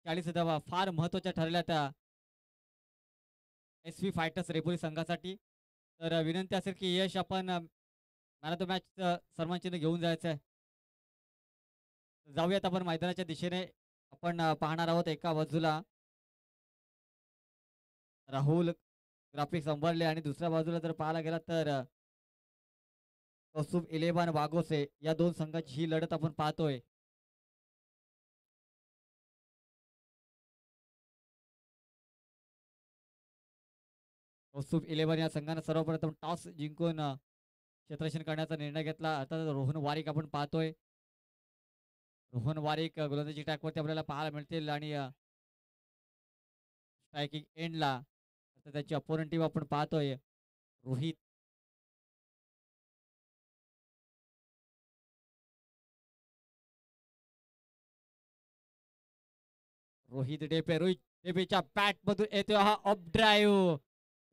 40 धावा फार महत्त्वाच्या ठरल्या त्या एस-व्ही फायटर्स रेपोली संघासाठी. तर विनंती असेल की यश आपण मॅन ऑफ द मॅचचं सन्मान चिन्ह घेऊन जायचं आहे. जाऊयात आपण मैदानाच्या दिशेने. आपण पाहणार आहोत एका बाजूला राहुल ग्राफिक्स अंबरले आणि दुसऱ्या बाजूला जर पाहायला गेला तर कौस्तुभ इलेव्हन वागोसे या दोन संघाची ही लढत आपण पाहतोय. कौस्तुभ इलेव्हन या संघानं सर्वप्रथम टॉस जिंकून क्षेत्ररक्षण करण्याचा निर्णय घेतला. आता रोहन वारिक आपण पाहतोय. रोहन वारिक गोलंदाजी ट्रॅकवरती आपल्याला पाहायला मिळतील आणि स्ट्रायकिंग एंडला आता त्याची अपोनंट टीम आपण पाहतोय. रोहित रोहित डेपे रोहित डेपेच्या बॅट मधून येतोय हा अप ड्राईव्ह.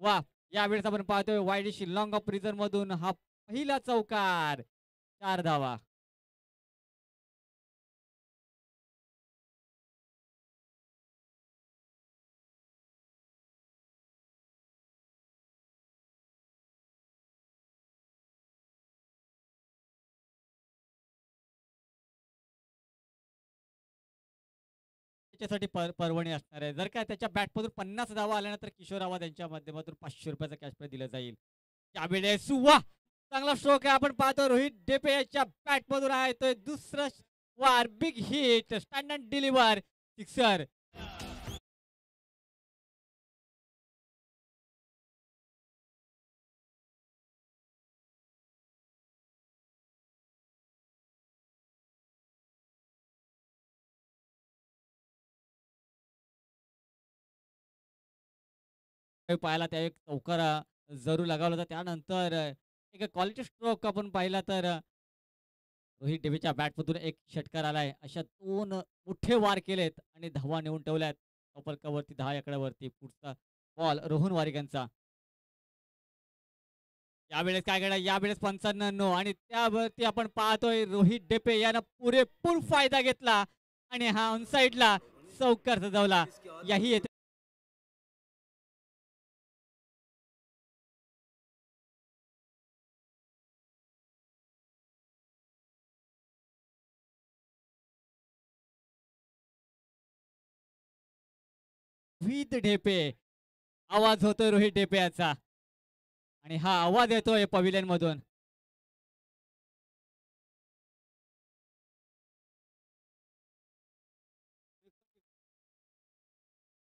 वा, यावेळेस आपण पाहतोय वाईडिशी लॉंग ऑफ रिझन मधून हा पहिला चौकार. 4 धावा. त्याच्यासाठी पर्वणी असणार आहे. जर का त्याच्या बॅटमधून 50 धावा आल्यानंतर किशोर आवाज यांच्या माध्यमातून ₹500 कॅश प्राइज दिलं जाईल. त्यावेळेस वा, चांगला स्ट्रोक आहे. आपण पाहतो रोहित डेपे याच्या बॅटमधून आहे तो दुसरा वार. Big hit, stand and deliver, sixer. पाहायला त्या एक चौकार जरूर लगावला होता. त्यानंतर एक क्वालिटी स्ट्रोक आपण पाहिला तर रोहित डेबीच्या बॅटमधून एक षटकार आलाय. अशा 2 मोठे वार केलेत आणि धावा नेऊन ठेवल्यात फलकावरती 10 एकडावरती. पुढचा बॉल रोहन वारिक यांचा. यावेळेस काय घडलं, यावेळेस 95 आणि त्यावरती आपण पाहतोय रोहित डेपे यानं पुरेपूर फायदा घेतला आणि हा ऑनसाइडला चौकार सजवला. याही येते रोहित ढेपे. आवाज होतोय रोहित ढेपे याचा आणि हा आवाज येतोय पविलियन मधून.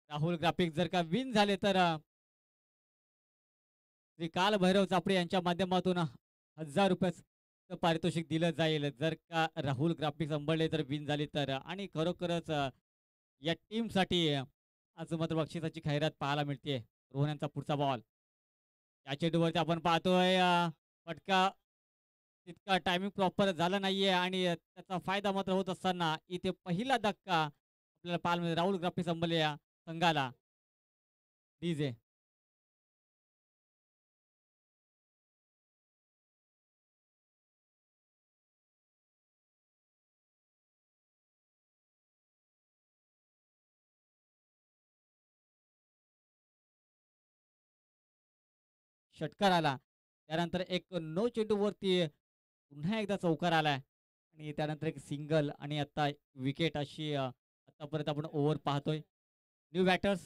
राहुल ग्राफिक जर का विन झाले तर श्री काल भैरव चापडे यांच्या माध्यमातून ₹1000 पारितोषिक दिलं जाईल. जर का राहुल ग्राफिक्स अंबरले तर विन झाली तर. आणि खरोखरच या टीमसाठी आज मात्र बक्षिसाची खैरात पाहायला मिळते. रोहन यांचा पुढचा बॉल. या चेंडूवरती आपण पाहतोय फटका तितका टायमिंग प्रॉपर झाला नाहीये आणि त्याचा फायदा मात्र होत असताना इथे पहिला धक्का आपल्याला पाहायला मिळेल राहुल ग्राफिक्स अंबरले या संघाला. डीजे षटकार आला. त्यानंतर एक नो चेंडूवरती पुन्हा एकदा चौकार आलाय आणि त्यानंतर एक सिंगल आणि आता विकेट अशी आतापर्यंत आपण ओव्हर पाहतोय. न्यू बॅटर्स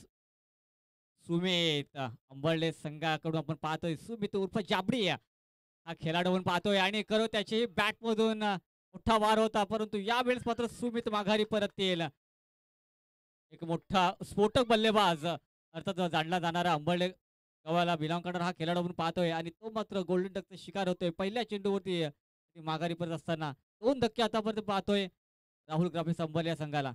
सुमित अंबरले संघाकडून आपण पाहतोय सुमित उर्फ जाबडी हा खेळाडू आपण पाहतोय आणि करो त्याची बॅट मधून मोठा वार होता परंतु यावेळेस मात्र सुमित माघारी परत येईल. एक मोठा स्फोटक बल्लेबाज अर्थात जाणला जाणारा अंबरले गव्हाला बिलॉंग करणारा हा खेळाडू आपण पाहतोय आणि तो मात्र गोल्डन डकचा शिकार होतोय. पहिल्या चेंडूवरती माघारी परत असताना 2 धक्के आतापर्यंत पाहतोय राहुल ग्राफिक्स अंबरले या संघाला.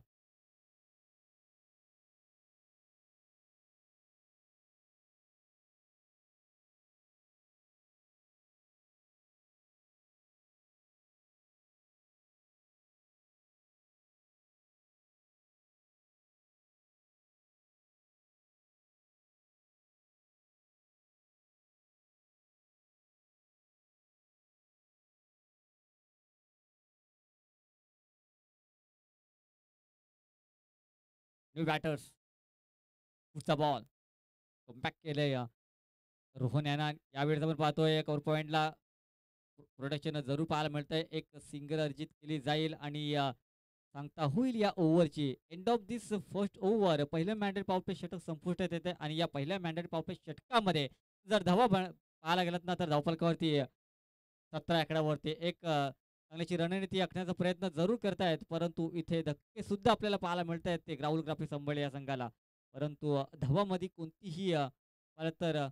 New batters. पुढचा बॉल. कमबॅक केलंय रोहन यांना. यावेळेस आपण पाहतोय कव्हर पॉइंटला प्रोडक्शन जरूर पाहायला मिळतंय. एक सिंगल अर्जित केली जाईल आणि सांगता होईल या ओव्हरची. End of this first over. पहिलं मॅन्डेट पॉवर प्ले षटक संपुष्टात येते आणि या पहिल्या मॅन्डेट पॉवर प्ले षटकामध्ये जर पाहायला गेलात ना तर धावफलकावरती 17 आकड्यावरती एक चांगल्याची रणनीती आखण्याचा प्रयत्न जरूर करतायत, परंतु इथे धक्के सुद्धा आपल्याला पाहायला मिळत आहेत ते राहुल ग्राफी संबळे या संघाला. परंतु धावामध्ये कोणतीही मला तर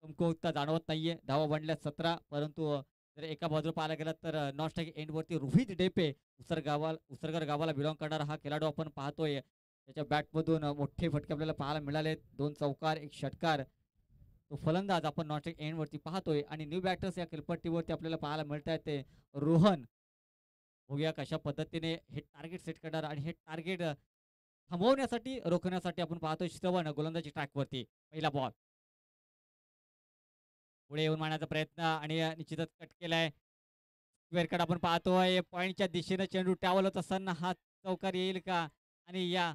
कमकुवतता जाणवत नाहीये. धावा बनल्या 17, परंतु जर एका बाजूला पाहायला गेलात तर नॉन स्ट्राईक एंडवरती रोहित डेपे उसरगर गावाला बिलॉंग करणारा हा खेळाडू आपण पाहतोय. त्याच्या बॅटमधून मोठे फटके आपल्याला पाहायला मिळाले. 2 चौकार, 1 षटकार. तो फलंदाज आपण नॉन स्ट्राईक एंडवरती पाहतोय आणि न्यू बॅटर्स या खेळपट्टीवरती आपल्याला पाहायला मिळत आहेत ते रोहन. बघूया कशा पद्धतीने हे टार्गेट सेट करणार आणि हे टार्गेट थांबवण्यासाठी, रोखण्यासाठी आपण पाहतोय श्रवण गोलंदाजी ट्रॅकवरती. पहिला बॉल पुढे येऊन मारण्याचा प्रयत्न आणि निश्चितच कट केलाय. स्क्वेअर कट आपण पाहतोय. पॉईंटच्या दिशेने चेंडू ट्रॅव्हल होत असताना हा चौकार येईल का? आणि या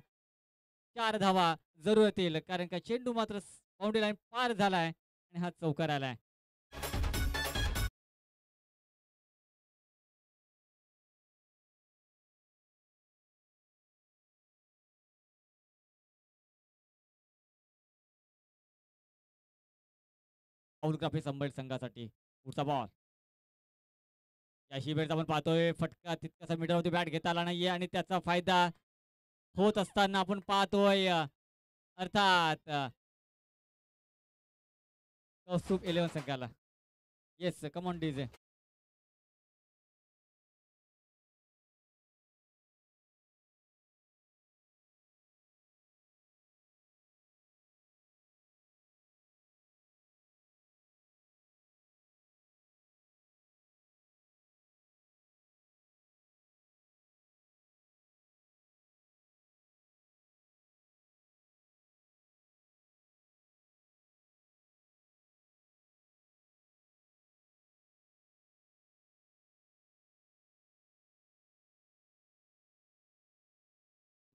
4 धावा जरूर येतील, कारण का चेंडू मात्र बाउंड्री लाईन पार झालाय आणि हा चौकार आलाय. राहुल कापे संबळ संघासाठी. पुढचा बॉल. या शिबिरचा आपण पाहतोय फटका तितकासा मीटरवरती बॅट घेता आला नाहीये आणि त्याचा फायदा होत असताना आपण पाहतोय अर्थात कौस्तुभ 11 संघाला. Yes, come on DJ.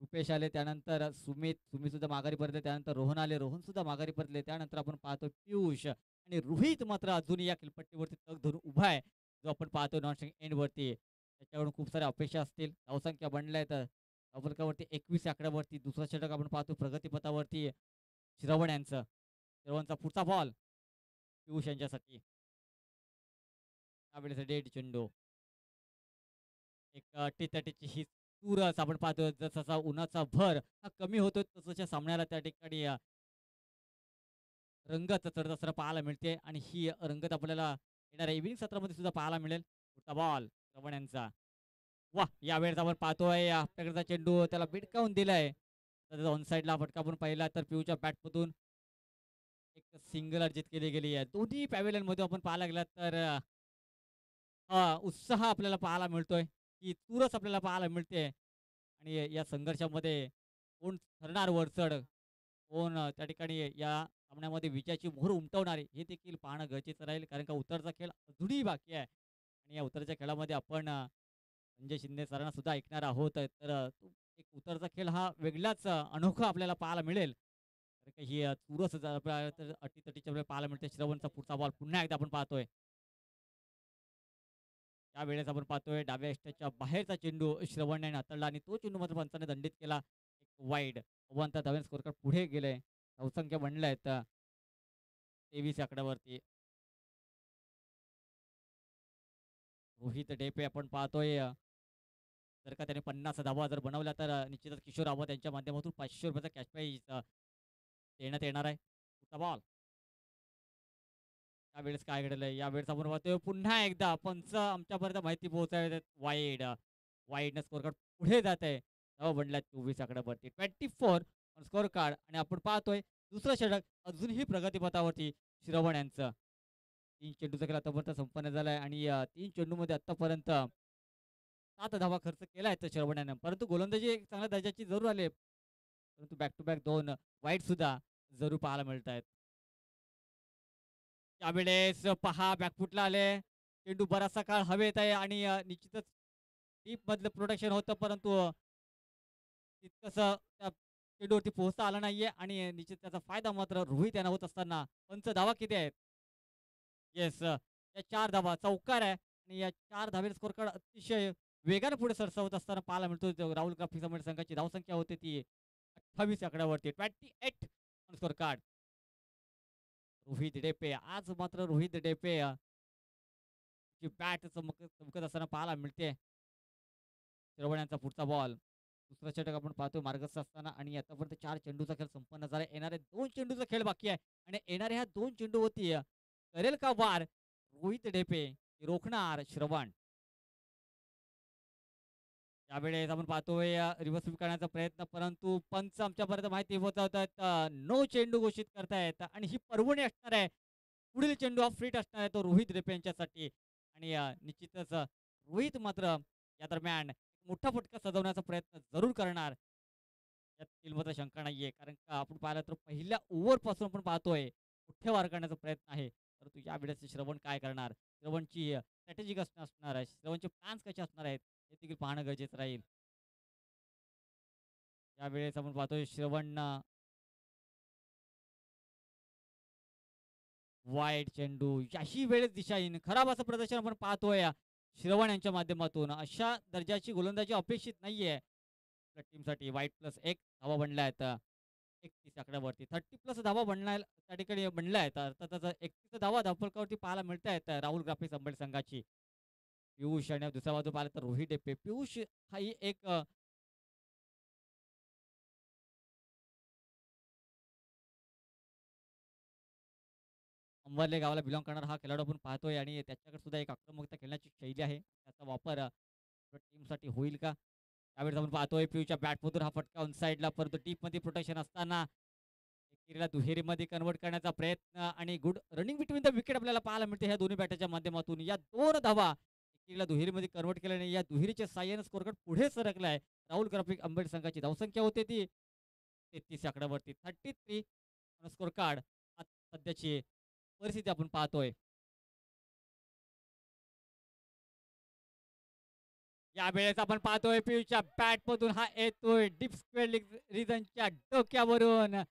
Rupesh आले, त्यानंतर सुमित सुद्धा माघारी परतले, त्यानंतर रोहन आले, रोहन सुद्धा माघारी परतले, त्यानंतर आपण पाहतो पियुष आणि रोहित मात्र अजूनही या खेळपट्टीवरती तग धरून उभा आहे, जो आपण पाहतो नॉन स्ट्राईक एंडवरती. त्याच्याकडून खूप साऱ्या अपेक्षा असतील. धावसंख्या बनल्या आहेत धावफलकावरती 21 आकड्यावरती. दुसरा षटक आपण पाहतो प्रगतीपथावरती श्रवण यांचं. श्रवणचा पुढचा बॉल पियुष यांच्यासाठी. त्यावेळेस डेड चेंडू. एक टी-30ची ही चुरस आपण पाहतो. जसा उन्हाचा भर हा कमी होतो तसच्या सामन्याला त्या ठिकाणी रंगत चढत असताना पाहायला मिळते आणि ही रंगत आपल्याला येणाऱ्या इव्हिनिंग सत्रामध्ये सुद्धा पाहायला मिळेल. पुढचा बॉल श्रवण यांचा. वाह! यावेळेस आपण पाहतोय आपल्याकडचा चेंडू त्याला भिडकावून दिलाय. त्याचा ऑन साइडला फटका आपण पाहिला तर पिऊच्या बॅटमधून एक सिंगल अर्जित केली गेली आहे. दोन्ही पॅव्हेलियनमध्ये आपण पाहायला गेलात तर उत्साह आपल्याला पाहायला मिळतोय. ही चुरस आपल्याला पाहायला मिळते आणि या संघर्षामध्ये कोण ठरणार वरचढ, कोण त्या ठिकाणी या सामन्यामध्ये विजयाची मोहर उमटवणारे हे देखील पाहणं गरजेचं राहील. कारण का उतरचा खेळ अजूनही बाकी आहे आणि या उतरच्या खेळामध्ये आपण संजय शिंदे सरांना सुद्धा ऐकणार आहोत. तर एक उतरचा खेळ हा वेगळाच अनोखा आपल्याला पाहायला मिळेल. कारण का ही चुरस अटीतटीच्या वेळेला पाहायला मिळते. श्रवणचा पुढचा बॉल पुन्हा एकदा आपण पाहतोय. त्यावेळेस आपण पाहतोय डाव्या यष्ट्याच्या बाहेरचा चेंडू श्रवण याने हाताळला आणि तो चेंडू मात्र पंचाने दंडित केला. एक वाईड. अव्वल धाव्याने स्कोर कार्ड पुढे गेले. धावसंख्या बनल्या आहेत 23 आकड्यावरती. रोहित डेपे आपण पाहतोय जर का त्याने 50 धावा जर बनवल्या तर निश्चितच किशोर रावत यांच्या माध्यमातून ₹500 कॅश प्राईज देण्यात येणार आहे. पुढचा बॉल. यावेळेस काय घडलंय? यावेळेस आपण पाहतोय पुन्हा एकदा पंच आमच्यापर्यंत माहिती पोहोचवत वाईड. वाईडनं स्कोर कार्ड पुढे जात आहे. धावा बनल्यात 24 आकड्यावरती. 24 स्कोर कार्ड आणि आपण पाहतोय दुसरं षटक अजूनही प्रगतीपथावरती श्रवण यांचं. 3 चेंडूचा खेळ आतापर्यंत संपन्न झालाय आणि 3 चेंडूमध्ये आतापर्यंत 7 धावा खर्च केला आहे श्रवण यानं. परंतु गोलंदाजी एक चांगल्या दर्जाची जरूर आली, परंतु बॅक टू बॅक 2 वाईड सुद्धा जरूर पाहायला मिळत आहेत. त्यावेळेस पहा बॅकफुटला आले. चेंडू बराचसा काळ हवेत आहे आणि निश्चितच डीप मधलं प्रोडक्शन होतं, परंतु तितकंसं त्या चेंडूवरती पोहोचता आला नाहीये आणि निश्चित त्याचा फायदा मात्र रोहित यांना होत असताना पंच धावा किती आहेत? येस. या 4 धावा चौकार आहे आणि या 4 धावेचा स्कोर कार्ड अतिशय वेगाने पुढे सरसावत असताना पाहायला मिळतो. राहुल ग्राफिक संघाची धावसंख्या होते ती 28 आकड्यावरती 28 ऑन स्कोर कार्ड. रोहित डेपे आज मात्र रोहित डेपे ची बॅट चमकत असताना पाहायला मिळते. श्रवण यांचा पुढचा बॉल. दुसरा षटक आपण पाहतोय मार्गस्थ असताना आणि आतापर्यंत 4 चेंडूचा खेळ संपन्न झाला. येणारे 2 चेंडूचा खेळ बाकी आहे आणि येणाऱ्या ह्या 2 चेंडूवरती करेल का वार रोहित डेपे रोखणार श्रवण. त्यावेळेस आपण पाहतोय रिव्हर्स स्वीप करण्याचा प्रयत्न परंतु पंच आमच्यापर्यंत माहिती पोहोचवतात नो चेंडू घोषित करतायत आणि ही पर्वणी असणार आहे. पुढील चेंडू हा फिट असणार आहे तो रोहित रेपे यांच्यासाठी आणि निश्चितच रोहित मात्र या दरम्यान मोठा फटका सजवण्याचा प्रयत्न जरूर करणार. यात किलमत शंका नाहीये कारण का आपण पाहिलं तर पहिल्या ओव्हरपासून आपण पाहतोय मोठे वार करण्याचा प्रयत्न आहे. परंतु यावेळेस श्रवण काय करणार? श्रवणची स्ट्रॅटेजी कसं असणार आहे? श्रवणचे प्लॅन्स कसे असणार आहेत? हे देखील पाहणं गरजेचं राहील. यावेळेस आपण पाहतोय श्रवण वाईट चेंडू याही वेळेस दिशाहीन खराब असं प्रदर्शन आपण पाहतोय श्रवण यांच्या माध्यमातून. अशा दर्जाची गोलंदाजी अपेक्षित नाहीये आपल्या टीमसाठी. वाईट प्लस 1 धावा बनल्या आहेत. 31 आकड्यावरती 30 प्लस धावा बनल्या त्या ठिकाणी बनल्या आहेत. अर्थातच 31 धावा धावफलकावरती पाहायला मिळत आहेत राहुल ग्राफिक्स अंबेड संघाची. पियुष आणि दुसऱ्या बाजू पाहिलं तर रोहित टेपे. पियुष हाही एक अंबरले गावाला बिलॉंग करणारा हा खेळाडू आपण पाहतोय आणि त्याच्याकडे सुद्धा एक आक्रमकता खेळण्याची शैली आहे. त्याचा वापर टीमसाठी होईल का? त्यावेळेस आपण पाहतोय पियूच्या बॅटमधून हा फटका ऑन साईडला परंतु टीपमध्ये प्रोटेक्शन असताना एकेरीला दुहेरीमध्ये कन्व्हर्ट करण्याचा प्रयत्न आणि good running between the wicket आपल्याला पाहायला मिळते ह्या दोन्ही बॅटच्या माध्यमातून. या 2 धावा एकेरीला दुहेरीमध्ये कन्व्हर्ट केल्याने या दुहेरीच्या साहाय्याने स्कोर कार्ड पुढे सरकलाय. राहुल ग्राफिक अंबेड संघाची धावसंख्या होते ती 33 आकड्यावरती 33 स्कोर कार्ड सध्याची परिस्थिती आपण पाहतोय. यावेळेस आपण पाहतोय पियूच्या बॅट मधून हा येतोय डीप स्क्वेअर रिजनच्या डोक्यावरून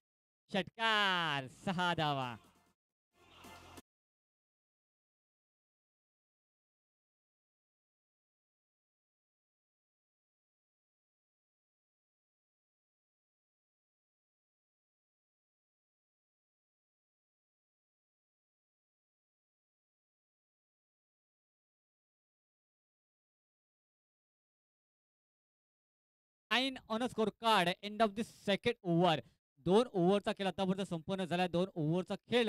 षटकार 6 धावा. Nine on a score card end of the second over. 2 ओव्हरचा खेळ आतापर्यंत संपन्न झालाय. 2 ओव्हरचा खेळ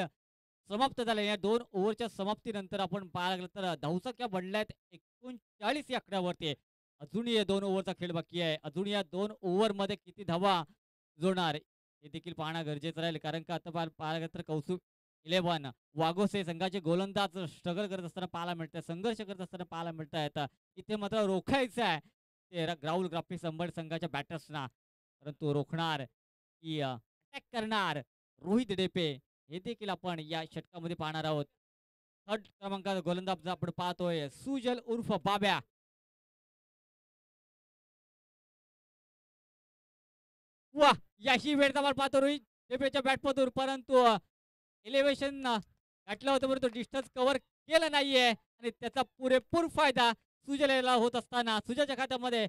समाप्त झाला. या 2 ओव्हरच्या समाप्तीनंतर आपण पाहायला लागलं तर धावसंख्या बनल्यात 39 या आकड्यावरती. अजूनही 2 ओव्हरचा खेळ बाकी आहे. अजून या 2 ओव्हरमध्ये किती धावा जोडणार हे देखील पाहणं गरजेचं राहील कारण का आता पाहायला गेलं तर कौसुक 11 वागोसे संघाचे गोलंदाज स्ट्रगल करत असताना पाहायला मिळतात. संघर्ष करत असताना पाहायला मिळत आहेत. इथे मात्र रोखायचं आहे ते राहुल ग्राफिक्स अंबड संघाच्या बॅटर्सना परंतु रोखणार की अटॅक करणार रोहित डेपे हे देखील आपण या षटकामध्ये पाहणार आहोत. थर्ड क्रमांकाचा गोलंदाज आपण पाहतोय सुजल उर्फ बाब्या. वा याही वेळचा आपण पाहतो रोहित डेपेच्या बॅटमधून परंतु एलिव्हेशन गाठलं होतं परंतु डिस्टन्स कव्हर केलं नाहीये आणि त्याचा पुरेपूर फायदा सुजलला होत असताना सुजलच्या खात्यामध्ये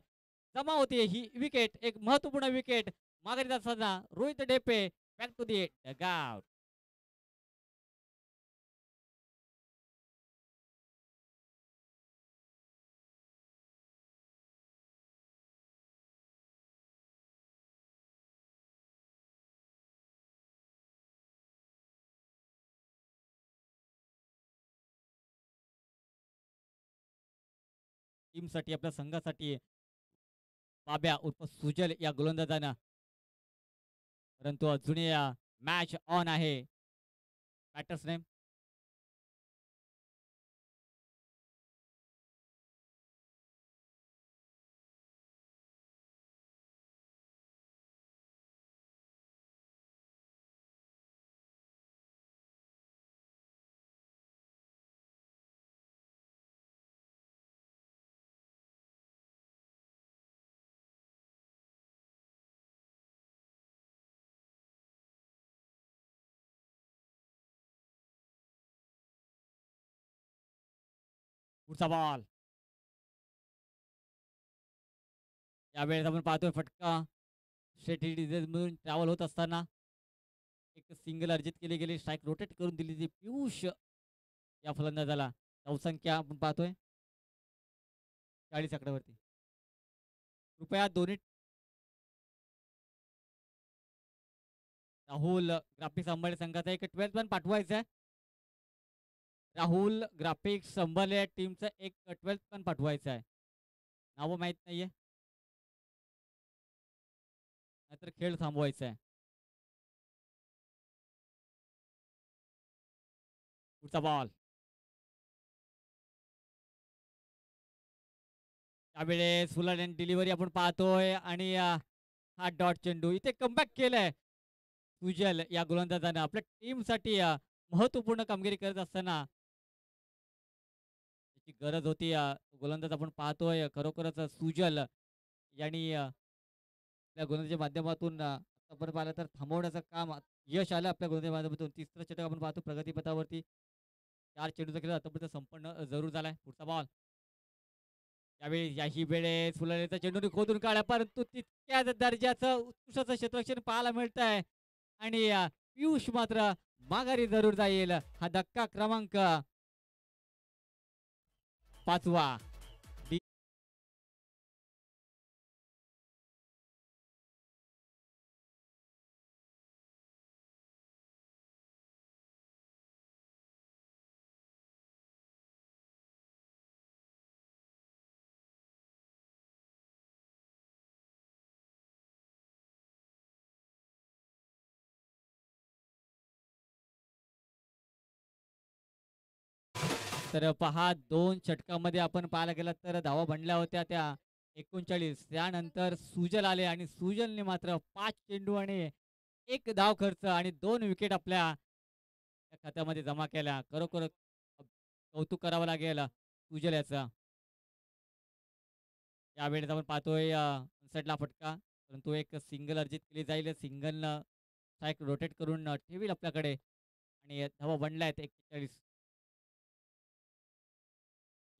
जमा होते ही विकेट. एक महत्वपूर्ण विकेट माघारी जात असताना Rohit Depe back to the dugout. टीमसाठी आपल्या संघासाठी बाब्या उर्फ सुजल या गोलंदाजानं परंतु अजूनही मॅच ऑन आहे. बॅटर्स नेम पुढचा बॉल. यावेळेस आपण पाहतोय फटका स्ट्रेट मधून ट्रॅव्हल होत असताना एक सिंगल अर्जित केली गेली. स्ट्राईक रोटेट करून दिली ती पियुष या फलंदाजाला. धावसंख्या आपण पाहतोय 40 आकड्यावरती. कृपया दोन्ही राहुल ग्राफिक्स अंबाले संघाचा एक 12th पण पाठवायचा आहे. राहुल ग्राफिक्स अंबाले टीमचं एक 12th पण पाठवायचं आहे. नावं माहीत नाहीये. नाहीतर खेळ थांबवायचा आहे. पुढचा बॉल. त्यावेळेस फुल अँड डिलिव्हरी आपण पाहतोय आणि हा डॉट चेंडू इथे कमबॅक केलंय सुजल या गोलंदाजानं आपल्या टीमसाठी महत्त्वपूर्ण कामगिरी करत असताना त्याची गरज होती. गोलंदाज आपण पाहतोय खरोखरच सुजल यांनी आपल्या गोलंदाजीच्या माध्यमातून आतापर्यंत पाहिलं तर थांबवण्याचं काम यश आलं आपल्या गोलंदाजीच्या माध्यमातून. तिसरं षटक आपण पाहतो प्रगतीपथावरती. 4 चेंडूचा खेळ आतापर्यंत संपन्न जरूर झालाय. पुढचा बॉल. त्यावेळी याही वेळेस फुललेचा चेंडूने खोदून काढला परंतु तितक्याच दर्जाचं उत्कृष्टाचं क्षेत्ररक्षण पाहायला मिळत आहे आणि पियुष मात्र माघारी जरूर जाईल. हा धक्का क्रमांक 5वा. तर पहा 2 षटकामध्ये आपण पाहायला गेलं तर धावा बनल्या होत्या त्या 39. त्यानंतर सुजल आले आणि सुजलने मात्र 5 चेंडू आणि 1 धाव खर्च आणि 2 विकेट आपल्या त्या खात्यामध्ये जमा केल्या. खरोखर कौतुक करावं लागेल सुजल याचं. यावेळेस आपण पाहतोय साईडला फटका परंतु एक सिंगल अर्जित केली जाईल. सिंगलनं स्ट्राईक रोटेट करून ठेवील आपल्याकडे आणि धावा बनल्या आहेत 41.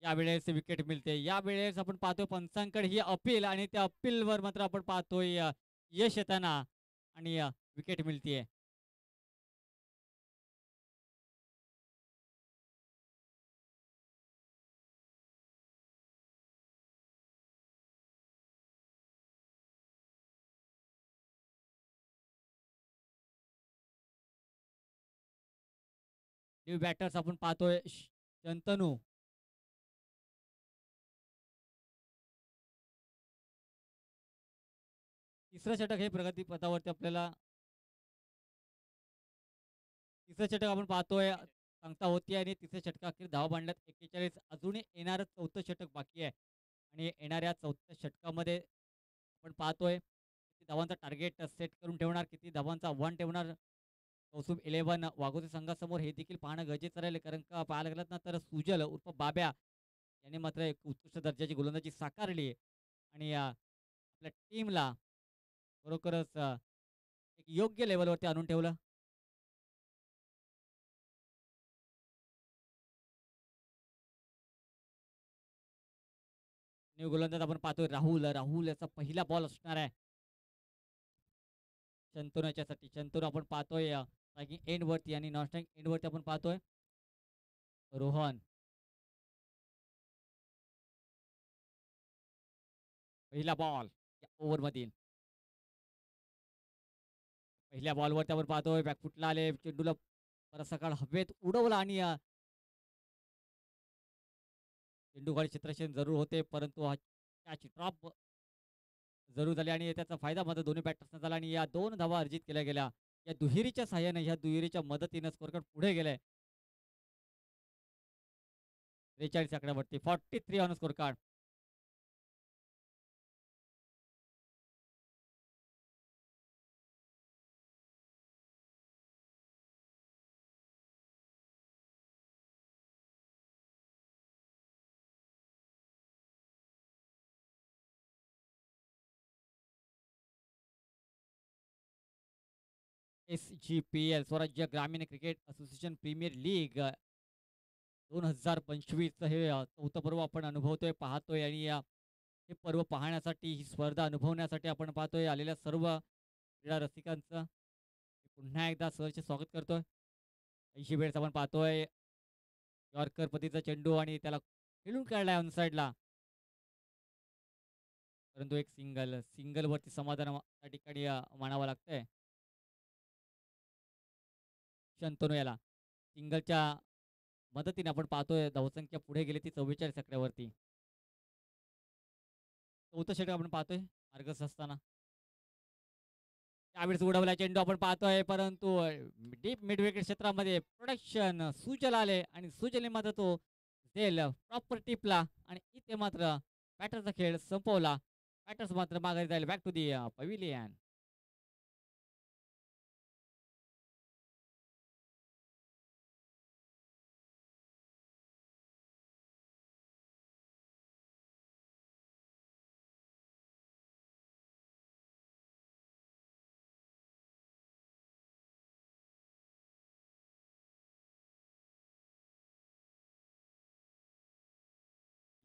यावेळेस विकेट मिळते. यावेळेस आपण पाहतोय पंचांकडे ही अपील आणि त्या अपीलवर मात्र आपण पाहतोय यश येताना आणि विकेट मिळतीये. न्यू बॅटर्स आपण पाहतोय शंतनू. तिसरं षटक हे प्रगती पथावरती आपल्याला तिसरं षटक आपण पाहतोय सांगता होती आणि तिसऱ्या षटकाखेर धावा बांधल्यात 41. अजूनही येणारं चौथं षटक बाकी आहे आणि येणाऱ्या चौथ्या षटकामध्ये आपण पाहतोय किती धावांचा टार्गेट सेट करून ठेवणार, किती धावांचा वन ठेवणार कौसुम 11 वाघोली संघासमोर हे देखील पाहणं गरजेचं राहील. कारण का पाहायला गेलात ना तर सुजल उर्फ बाब्या याने मात्र एक उत्कृष्ट दर्जाची गोलंदाजी साकारली आणि आपल्या टीमला खरोखरच एक योग्य लेवलवरती आणून ठेवलं. न्यू गोलंदाज आपण पाहतोय राहुल. राहुल याचा पहिला बॉल असणार आहे शंतनू याच्यासाठी. शंतनू आपण पाहतोय एंड वरती आणि नॉन स्ट्राईक एंड वरती आपण पाहतोय रोहन. पहिला बॉल या ओव्हर मधील पहिल्या बॉलवरती आपण पाहतोय बॅकफुटला आले चेंडूला परत सकाळ हवेत उडवला आणि चेंडू खाली क्षेत्ररक्षण जरूर होते परंतु त्याची ड्रॉप जरूर झाली आणि त्याचा फायदा मात्र दोन्ही बॅटर्सना झाला आणि या 2 धावा अर्जित केल्या गेल्या. या दुहेरीच्या सहाय्याने ह्या दुहेरीच्या मदतीनं स्कोरकार्ड पुढे गेले 43 आकड्यावरती 43 ऑन स्कोर कार्ड. SGPL स्वराज्य ग्रामीण क्रिकेट असोसिएशन प्रीमियर लीग 2025चं हे चौथं पर्व आपण अनुभवतोय, पाहतोय आणि हे पर्व पाहण्यासाठी, ही स्पर्धा अनुभवण्यासाठी आपण पाहतोय आलेल्या सर्व क्रीडा रसिकांचं मी पुन्हा एकदा सहर्ष स्वागत करतोय. 80 वेळेस आपण पाहतोय यॉर्कर पद्धतीचा चेंडू आणि त्याला खेळून काढलाय ऑन साइडला. परंतु एक सिंगलवरती समाधान त्या ठिकाणी मानावं लागतंय. शंतनू याला सिंगलच्या मदतीने आपण पाहतोय धावसंख्या पुढे गेली ती 44 आकड्यावरती. चौथं षटक आपण पाहतोय मार्गस्थ असताना. त्यावेळेस उडवला चेंडू आपण पाहतोय, परंतु डीप मिड विकेट क्षेत्रामध्ये प्रोडक्शन सुजल आले आणि सुजलने मात्र तो झेल प्रॉपर टिपला आणि इथे मात्र बॅटरचा खेळ संपवला. बॅटर्स मात्र माघारी जाईल बॅक टू दी पविलियन.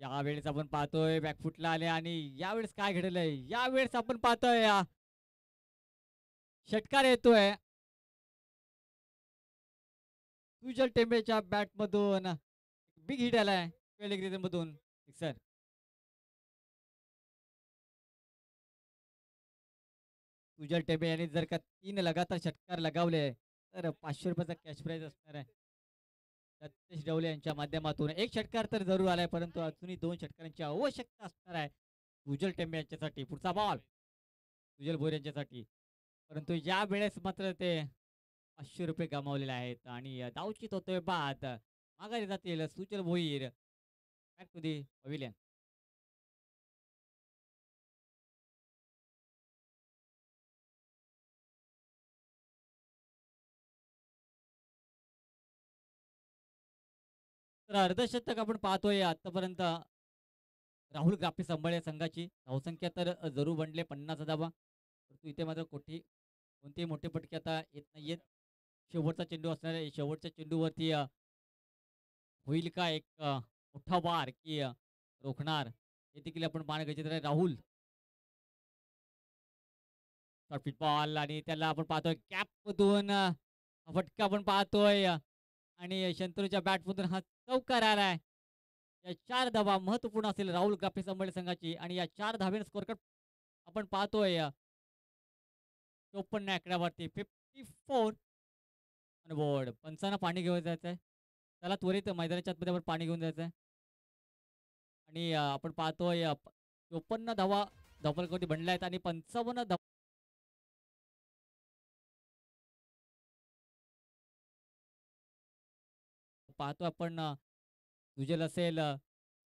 यावेळेस आपण पाहतोय बॅकफुटला आले आणि यावेळेस काय घडलंय? यावेळेस आपण पाहतोय षटकार येतोय सुजल टेंबेच्या बॅटमधून. बिग हिट आलाय मधून सिक्सर. सुजल टेंबे यांनी जर का 3 लगातार षटकार लगावले तर ₹500 कॅश प्राइज असणार आहे. सतीश डवले यांच्या माध्यमातून एक षटकार तर जरूर आलाय, परंतु अजूनही 2 षटकारांची आवश्यकता असणार आहे सुजल टेंबे यांच्यासाठी. पुढचा बॉल सुजल भोईर यांच्यासाठी, परंतु या वेळेस मात्र ते ₹500 गमावलेले आहेत आणि धावचीत होतोय बाद. माघारी जातील Sujal Bhoir. Back to the pavilion. तर अर्धशतक आपण पाहतोय आतापर्यंत राहुल ग्रापी सांभाळल्या संघाची. धावसंख्या तर जरूर बनले 50 धावा, परंतु इथे मात्र कोणतेही मोठे फटके आता येत नाहीयेत. शेवटचा चेंडू असणार आहे. शेवटच्या चेंडूवरती होईल का एक मोठा वार की रोखणार हे देखील आपण पाहणं गरजेचं आहे. राहुल शॉर्ट बॉल आणि त्याला आपण पाहतोय कॅपमधून फटका आपण पाहतोय आणि शंतनूच्या बॅटमधून हा चौकार आलाय. या 4 धावा महत्त्वपूर्ण असेल राहुल ग्राफे सांभाळले संघाची आणि या 4 धाब्याने स्कोर कार्ड आपण पाहतोय 54 आकड्यावरती 54 ऑन बोर्ड. पंचांना पाणी घेऊन जायचंय. त्याला त्वरित मैदानाच्या आतमध्ये आपण पाणी घेऊन जायचंय आणि आपण पाहतोय 54 धावा धावफलकावरती बनल्या आहेत आणि 55 धावा पाहतो आपण. सुजल असेल,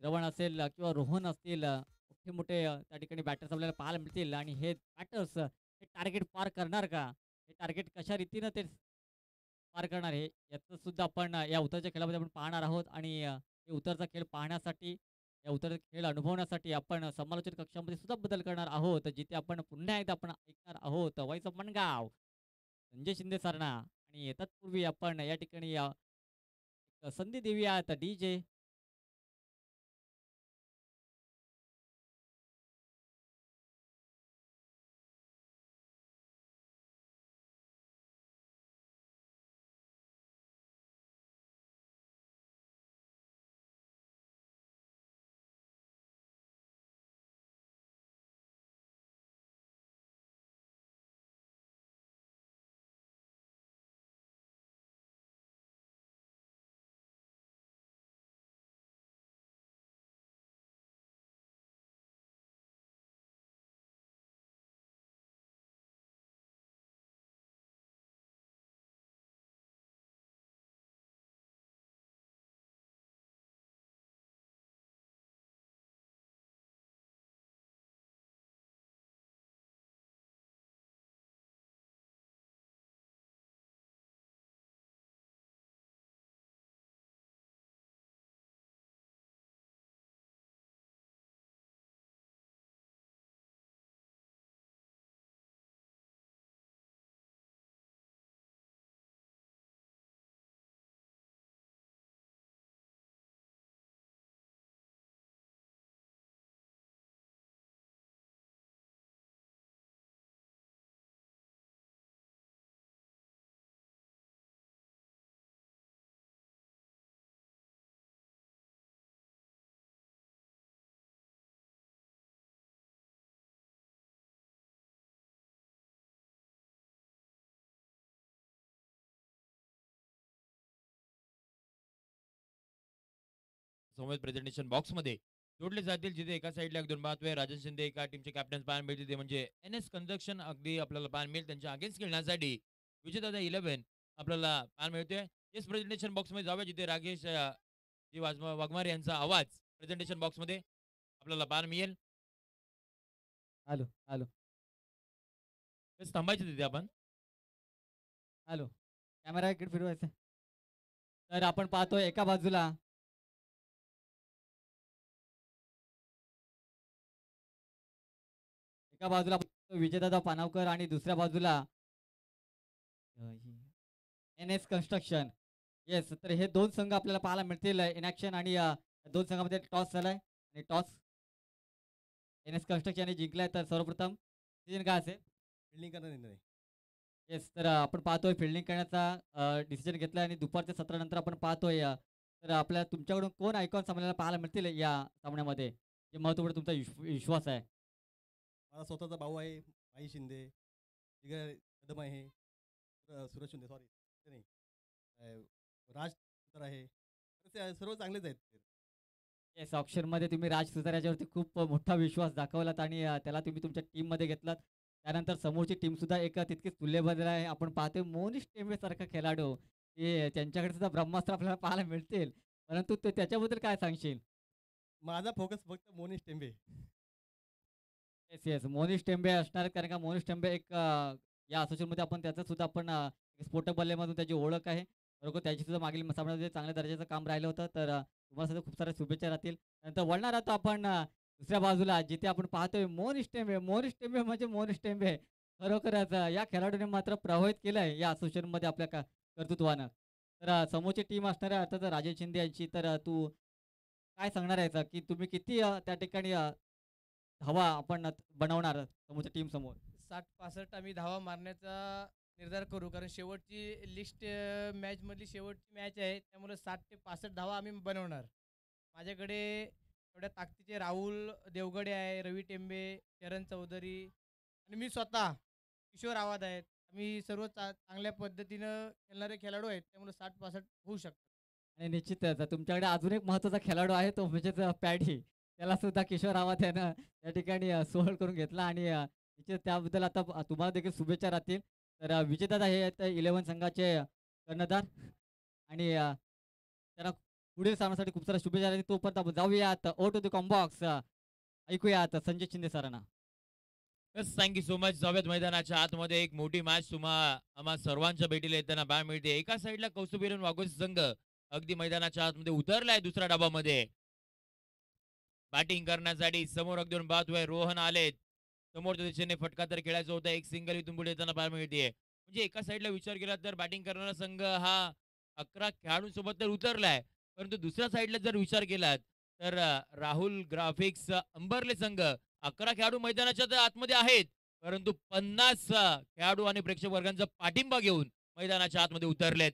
श्रवण असेल किंवा रोहन असतील, मोठे-मोठे त्या ठिकाणी बॅटर्स आपल्याला पाहायला मिळतील आणि हे बॅटर्स हे टार्गेट पार करणार का? हे टार्गेट कशा रीतीनं ते पार करणार आहे, याचं सुद्धा आपण या उतरच्या खेळामध्ये आपण पाहणार आहोत आणि हे उतरचा खेळ पाहण्यासाठी, या उतरचा खेळ अनुभवण्यासाठी आपण समालोचन कक्षामध्ये सुद्धा बदल करणार आहोत. जिथे आपण पुन्हा एकदा आपण ऐकणार आहोत व्हॉइस ऑफ मनगाव, संजय शिंदे सरना आणि तत्पूर्वी आपण या ठिकाणी संधी देऊयात डी-जे समवेत प्रेझेंटेशन बॉक्समध्ये जोडले जातील, जिथे एका साईडला एक 2 पाहतोय राजन शिंदे एका टीमचे कॅप्टन पाहायला मिळतील, ते म्हणजे एन-एस कन्स्ट्रक्शन अगदी आपल्याला पाहायला मिळेल. त्यांच्या अगेन्स्ट खेळण्यासाठी विजेता 11 आपल्याला पाहायला मिळतोय. तेच प्रेझेंटेशन बॉक्समध्ये जाऊया, जिथे राकेश जी वाघमारे यांचा आवाज प्रेझेंटेशन बॉक्समध्ये आपल्याला पाहायला मिळेल. हॅलो, हॅलो, तेच थांबायचं तिथे आपण. हॅलो. कॅमेरा इकडे फिरवायचा. तर आपण पाहतोय एका बाजूला विजयदादा पानावकर आणि दुसऱ्या बाजूला एन-एस कन्स्ट्रक्शन. येस, तर हे 2 संघ आपल्याला पाहायला मिळतील इन ॲक्शन आणि 2 संघामध्ये टॉस झालाय आणि टॉस एन-एस कन्स्ट्रक्शन यांनी जिंकलाय. तर सर्वप्रथम डिसिजन काय असेल? फिल्डिंग करणार निर्णय. येस, तर आपण पाहतोय फिल्डिंग करण्याचा डिसिजन घेतलाय आणि दुपारच्या सत्रानंतर आपण पाहतोय तर आपल्याला तुमच्याकडून कोण आयकॉन सामन्याला पाहायला मिळतील या सामन्यामध्ये? जे महत्त्वपूर्ण तुमचा विश्वास आहे. माझा स्वतःचा भाऊ आहे भाई शिंदे, जिगर कदम आहे, सूरज शिंदे सॉरी नाही राज सुतार आहे. तर ते सर्व चांगलेच आहेत ते. येस, ऑप्शनमध्ये तुम्ही राज सुतार याच्यावरती खूप मोठा विश्वास दाखवलात आणि त्याला तुम्ही तुमच्या टीममध्ये घेतलात. त्यानंतर समोरची टीमसुद्धा एक तितकीच तुल्यबळ आहे. आपण पाहतोय मोनिश टेंबेसारखा खेळाडू, की त्यांच्याकडे सुद्धा ब्रह्मास्त्र आपल्याला पाहायला मिळतील. परंतु ते त्याच्याबद्दल काय सांगशील? माझा फोकस फक्त मोनिश टेंबे. Yes, yes. मोनिश टेंबे असणार आहेत, कारण का मोनिश टेंबे एक या असोसिएशनमध्ये आपण त्याचं सुद्धा आपण स्फोटक बल्लेमधून त्याची ओळख आहे. बरोबर, त्याची सुद्धा मागील सामन्यामध्ये चांगल्या दर्जाचं काम राहिलं होतं. तर तुम्हाला सुद्धा खूप साऱ्या शुभेच्छा राहतील. नंतर वळणार आहोत आपण दुसऱ्या बाजूला, जिथे आपण पाहतोय मोनिश टेंबे. मोनिश टेंबे म्हणजे मोनिश टेंबे. खरोखरच या खेळाडूने मात्र प्रभावित केलंय या असोसिएशनमध्ये आपल्या कर्तृत्वानं. तर समोरची टीम असणार आहे अर्थात राजेश शिंदे यांची. तर तू काय सांगणार आहेस की तुम्ही किती त्या ठिकाणी धावा आपण बनवणार समोरच्या टीमसमोर? 60-65 आम्ही धावा मारण्याचा निर्धार करू. कारण शेवटची लिस्ट मॅचमधली शेवटची मॅच आहे. त्यामुळे 60 ते 65 धावा आम्ही बनवणार. माझ्याकडे एवढ्या ताकदीचे राहुल देवगडे आहे, रवी टेंबे, चरण चौधरी आणि मी स्वतः किशोर आव्हाड आहेत. आम्ही सर्व चांगल्या पद्धतीनं खेळणारे खेळाडू आहेत. त्यामुळे 60-65 होऊ शकतात. आणि निश्चितच तुमच्याकडे अजून एक महत्त्वाचा खेळाडू आहे, तो म्हणजेच पॅडी. त्याला सुद्धा किशोर रावत यानं त्या ठिकाणी सोहळ करून घेतला आणि निश्चित त्याबद्दल आता तुम्हाला देखील शुभेच्छा राहतील. तर विजेता हे आहेत 11 संघाचे कर्णधार आणि त्यांना पुढील सामन्यासाठी खूप साऱ्या शुभेच्छा राहतील. तोपर्यंत आपण जाऊयात ओ टू द कॉम्बॉक्स. ऐकूयात संजय शिंदे सरांना. Yes, thank you so much. जाऊयात मैदानाच्या आतमध्ये. एक मोठी मॅच आम्हा सर्वांच्या भेटीला येताना पाहायला मिळते. एका साईडला कौस्तुभीरन वाघोस संघ अगदी मैदानाच्या आतमध्ये उतरलाय दुसऱ्या डाबामध्ये बॅटिंग करण्यासाठी. समोर अगदी पाहतोय रोहन आलेत. समोरच्या दिशेने फटका तर खेळायचा होता. एक सिंगल इथून पुढे येताना पाहायला मिळते. म्हणजे एका साईडला विचार केला तर बॅटिंग करणारा संघ हा 11 खेळाडूंसोबत तर उतरलाय, परंतु दुसऱ्या साईडला जर विचार केलात तर राहुल ग्राफिक्स अंबरले संघ 11 खेळाडू मैदानाच्या तर आतमध्ये आहेत, परंतु 50 खेळाडू आणि प्रेक्षक वर्गांचा पाठिंबा घेऊन मैदानाच्या आतमध्ये उतरलेत.